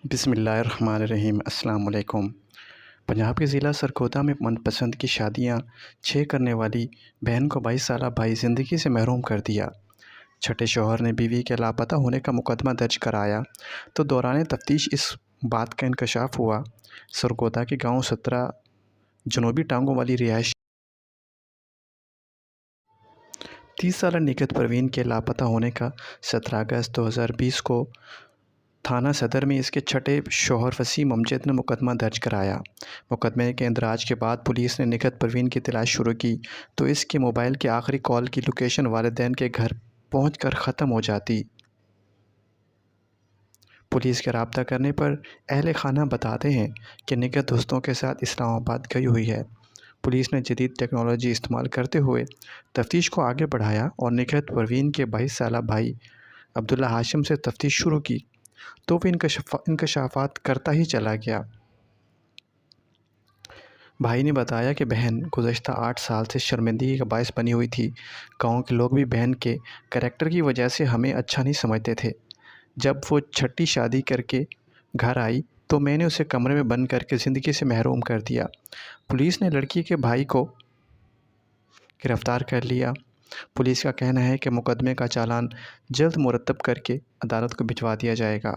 بسم اللہ الرحمن الرحیم۔ السلام علیکم۔ پنجاب کے ضلع سرگودا میں من پسند کی شادیاں 6 کرنے والی بہن کو 22 سالہ بھائی زندگی سے محروم کر دیا۔ چھٹے شوہر نے بیوی کے لاپتہ ہونے کا مقدمہ درج کرایا تو دوران تفتیش اس بات کا انکشاف ہوا۔ سرگودا کے گاؤں 17 جنوبی ٹانگوں والی رہائش 30 سالہ نکہت پروین کے لاپتہ ہونے کا 17 اگست 2020 کو تھانہ صدر میں اس کے چھٹے شوہر وسیم امجد نے مقدمہ درج کرایا۔ مقدمے کے اندراج کے بعد پولیس نے نکہت پروین کی تلاش شروع کی تو اس کے موبائل کی آخری کال کی لوکیشن والدین کے گھر پہنچ کر ختم ہو جاتی۔ پولیس کے رابطہ کرنے پر اہل خانہ بتاتے ہیں کہ نکہت دوستوں کے ساتھ اسلام آباد گئی ہوئی ہے۔ پولیس نے جدید ٹیکنالوجی استعمال کرتے ہوئے تفتیش کو آگے بڑھایا اور نکہت پروین کے 22 سالہ بھائی عبداللہ ہاشم سے تفتیش شروع کی تو وہ انکشافات کرتا ہی چلا گیا۔ بھائی نے بتایا کہ بہن گزشتہ 8 سال سے شرمندگی کا باعث بنی ہوئی تھی۔ گاؤں کے لوگ بھی بہن کے کریکٹر کی وجہ سے ہمیں اچھا نہیں سمجھتے تھے۔ جب وہ چھٹی شادی کر کے گھر آئی تو میں نے اسے کمرے میں بند کر کے زندگی سے محروم کر دیا۔ پولیس نے لڑکی کے بھائی کو گرفتار کر لیا۔ پولیس کا کہنا ہے کہ مقدمے کا چالان جلد مرتب کر کے عدالت کو بھجوا دیا جائے گا۔